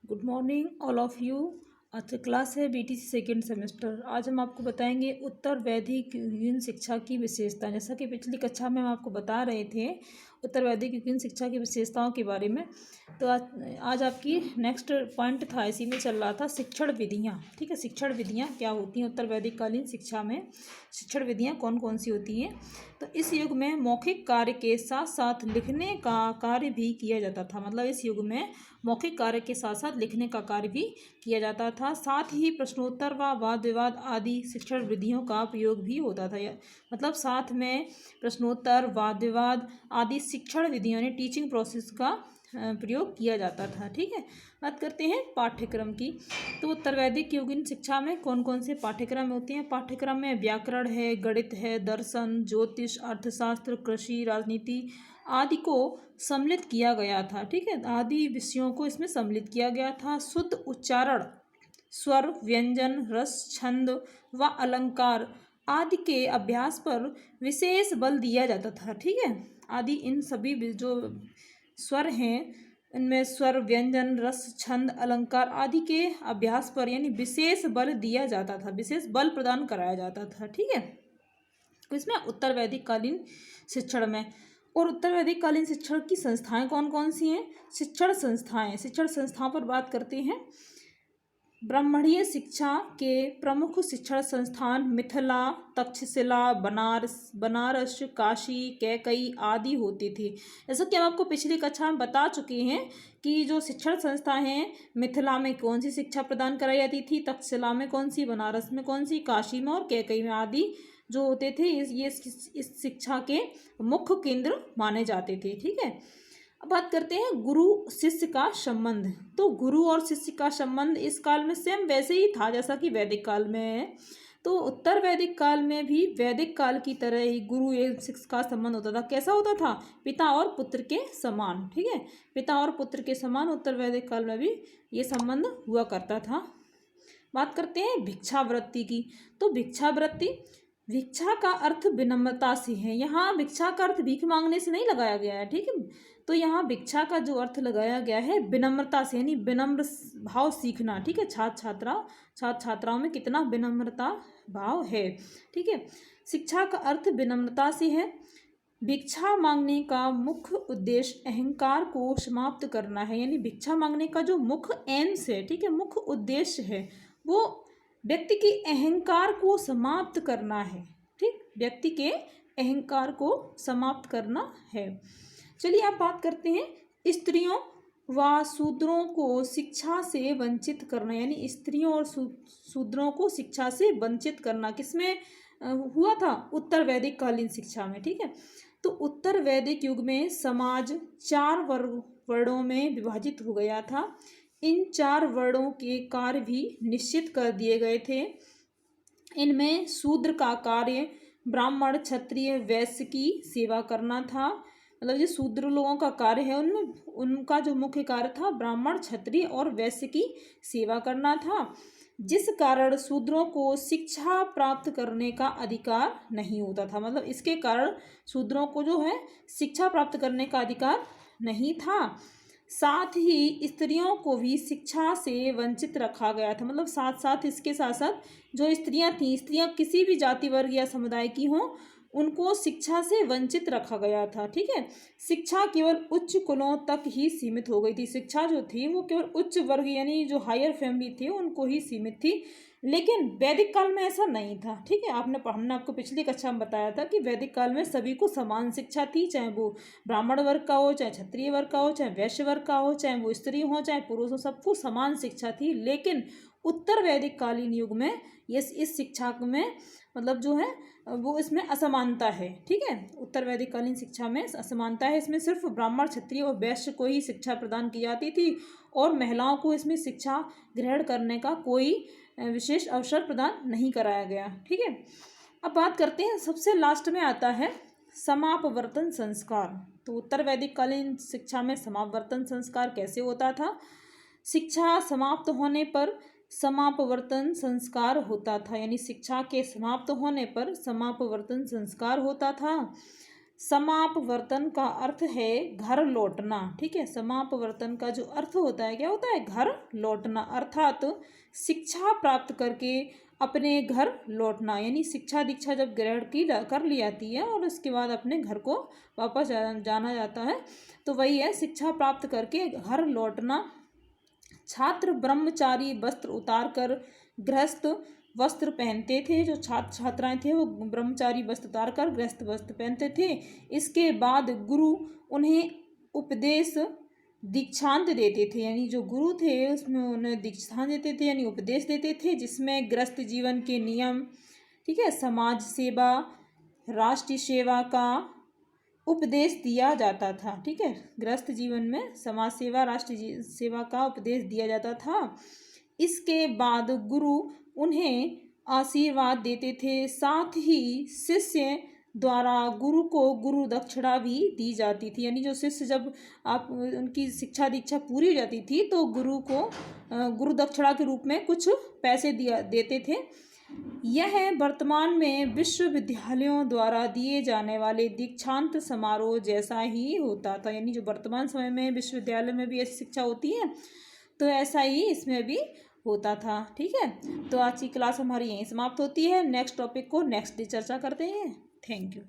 Good morning all of you. आज का class है बीटीसी सेकेंड सेमेस्टर। आज हम आपको बताएंगे उत्तर वैदिक युगीन शिक्षा की विशेषता। जैसा कि पिछली कक्षा में हम आपको बता रहे थे उत्तर वैदिक युगीन शिक्षा की विशेषताओं के बारे में। तो आज आपकी नेक्स्ट पॉइंट था, इसी में चल रहा था शिक्षण विधियाँ। ठीक है, शिक्षण विधियाँ क्या होती हैं उत्तर वैदिक कालीन शिक्षा में, शिक्षण विधियाँ कौन कौन सी होती हैं। तो इस युग में मौखिक कार्य के साथ साथ लिखने का कार्य भी किया जाता था। मतलब इस युग में मौखिक कार्य के साथ साथ लिखने का कार्य भी किया जाता था। साथ ही प्रश्नोत्तर व वाद विवाद आदि शिक्षण विधियों का प्रयोग भी होता था। मतलब साथ में प्रश्नोत्तर, वाद विवाद आदि शिक्षण विधियों ने टीचिंग प्रोसेस का प्रयोग किया जाता था। ठीक है, बात करते हैं पाठ्यक्रम की। तो उत्तर वैदिक युगीन शिक्षा में कौन कौन से पाठ्यक्रम होते हैं। पाठ्यक्रम में व्याकरण है, गणित है, दर्शन, ज्योतिष, अर्थशास्त्र, कृषि, राजनीति आदि को सम्मिलित किया गया था। ठीक है, आदि विषयों को इसमें सम्मिलित किया गया था। शुद्ध उच्चारण, स्वर, व्यंजन, रस, छंद व अलंकार आदि के अभ्यास पर विशेष बल दिया जाता था। ठीक है, आदि इन सभी जो स्वर हैं इनमें स्वर, व्यंजन, रस, छंद, अलंकार आदि के अभ्यास पर यानी विशेष बल दिया जाता था, विशेष बल प्रदान कराया जाता था। ठीक है, तो इसमें उत्तर वैदिक कालीन शिक्षण में और उत्तर वैदिक कालीन शिक्षण की संस्थाएं कौन कौन सी हैं। शिक्षण संस्थाओं पर बात करते हैं। ब्राह्मणीय शिक्षा के प्रमुख शिक्षण संस्थान मिथिला, तक्षशिला, बनारस, काशी, कैकई आदि होते थे। जैसा कि हम आपको पिछली कक्षा में बता चुके हैं कि जो शिक्षण संस्था हैं, मिथिला में कौन सी शिक्षा प्रदान कराई जाती थी, तक्षशिला में कौन सी, बनारस में कौन सी, काशी में और कैकई में आदि जो होते थे इस शिक्षा के मुख्य केंद्र माने जाते थे। ठीक है, अब बात करते हैं गुरु शिष्य का संबंध। तो गुरु और शिष्य का संबंध इस काल में सेम वैसे ही था जैसा कि वैदिक काल में है। तो उत्तर वैदिक काल में भी वैदिक काल की तरह ही गुरु एवं शिष्य का संबंध होता था। कैसा होता था? पिता और पुत्र के समान। ठीक है, पिता और पुत्र के समान उत्तर वैदिक काल में भी ये संबंध हुआ करता था। बात करते हैं भिक्षावृत्ति की। तो भिक्षा का अर्थ विनम्रता से है। यहाँ भिक्षा का अर्थ भीख मांगने से नहीं लगाया गया है। ठीक है, तो यहाँ भिक्षा का जो अर्थ लगाया गया है विनम्रता से, यानी विनम्र भाव सीखना। ठीक है, छात्र छात्राओं में कितना विनम्रता भाव है। ठीक है, शिक्षा का अर्थ विनम्रता से है। भिक्षा मांगने का मुख्य उद्देश्य अहंकार को समाप्त करना है। यानी भिक्षा मांगने का जो मुख्य एम्स है, ठीक है, मुख्य उद्देश्य है, वो व्यक्ति के अहंकार को समाप्त करना है। ठीक, व्यक्ति के अहंकार को समाप्त करना है। चलिए अब बात करते हैं स्त्रियों व शूद्रों को शिक्षा से वंचित करना। यानी स्त्रियों और शूद्रों को शिक्षा से वंचित करना किसमें हुआ था? उत्तर वैदिक कालीन शिक्षा में। ठीक है, तो उत्तर वैदिक युग में समाज 4 वर्णों में विभाजित हो गया था। इन 4 वर्णों के कार्य भी निश्चित कर दिए गए थे। इनमें शूद्र का कार्य ब्राह्मण, क्षत्रिय, वैश्य की सेवा करना था। मतलब जो शूद्र लोगों का कार्य है उनमें उनका जो मुख्य कार्य था ब्राह्मण, क्षत्रिय और वैश्य की सेवा करना था, जिस कारण शूद्रों को शिक्षा प्राप्त करने का अधिकार नहीं होता था। मतलब इसके कारण शूद्रों को जो है शिक्षा प्राप्त करने का अधिकार नहीं था। साथ ही स्त्रियों को भी शिक्षा से वंचित रखा गया था। मतलब इसके साथ साथ जो स्त्रियां थीं, स्त्रियां किसी भी जाति वर्ग या समुदाय की हों, उनको शिक्षा से वंचित रखा गया था। ठीक है, शिक्षा केवल उच्च कुलों तक ही सीमित हो गई थी। शिक्षा जो थी वो केवल उच्च वर्ग यानी जो हायर फैमिली थी उनको ही सीमित थी, लेकिन वैदिक काल में ऐसा नहीं था। ठीक है, हमने आपको पिछली कक्षा में बताया था कि वैदिक काल में सभी को समान शिक्षा थी, चाहे वो ब्राह्मण वर्ग का हो, चाहे क्षत्रिय वर्ग का हो, चाहे वैश्य वर्ग का हो, चाहे वो स्त्री हो, चाहे पुरुष हो, सबको समान शिक्षा थी। लेकिन उत्तर वैदिक कालीन युग में इस शिक्षा में मतलब जो है वो इसमें असमानता है। ठीक है, उत्तर वैदिक कालीन शिक्षा में असमानता है। इसमें सिर्फ ब्राह्मण, क्षत्रिय और वैश्य को ही शिक्षा प्रदान की जाती थी और महिलाओं को इसमें शिक्षा ग्रहण करने का कोई विशेष अवसर प्रदान नहीं कराया गया। ठीक है, अब बात करते हैं, सबसे लास्ट में आता है समापवर्तन संस्कार। तो उत्तर वैदिक कालीन शिक्षा में समापवर्तन संस्कार कैसे होता था? शिक्षा समाप्त होने पर समापवर्तन संस्कार होता था। यानी शिक्षा के समाप्त होने पर समापवर्तन संस्कार होता था। समापवर्तन का अर्थ है घर लौटना। ठीक है, समापवर्तन का जो अर्थ होता है क्या होता है? घर लौटना, अर्थात शिक्षा प्राप्त करके अपने घर लौटना। यानी शिक्षा दीक्षा जब ग्रहण की कर ली जाती है और उसके बाद अपने घर को वापस जाना जाता है, तो वही है शिक्षा प्राप्त करके घर लौटना। छात्र ब्रह्मचारी वस्त्र उतार कर गृहस्थ वस्त्र पहनते थे। जो छात्र छात्राएं थे वो ब्रह्मचारी वस्त्र उतार कर गृहस्थ वस्त्र पहनते थे। इसके बाद गुरु उन्हें उपदेश दीक्षांत देते थे, यानी जो गुरु थे उसमें उन्हें दीक्षांत देते थे यानी उपदेश देते थे, जिसमें गृहस्थ जीवन के नियम, ठीक है, समाज सेवा, राष्ट्र सेवा का उपदेश दिया जाता था। ठीक है, गृहस्थ जीवन में समाज सेवा, राष्ट्र सेवा का उपदेश दिया जाता था। इसके बाद गुरु उन्हें आशीर्वाद देते थे, साथ ही शिष्य द्वारा गुरु को गुरु दक्षिणा भी दी जाती थी। यानी जो शिष्य जब आप उनकी शिक्षा दीक्षा पूरी हो जाती थी तो गुरु को गुरु दक्षिणा के रूप में कुछ पैसे देते थे। यह वर्तमान में विश्वविद्यालयों द्वारा दिए जाने वाले दीक्षांत समारोह जैसा ही होता था। यानी जो वर्तमान समय में विश्वविद्यालय में भी ऐसी शिक्षा होती है तो ऐसा ही इसमें भी होता था। ठीक है, तो आज की क्लास हमारी यहीं समाप्त होती है। नेक्स्ट टॉपिक को नेक्स्ट डे चर्चा करते हैं। Thank you.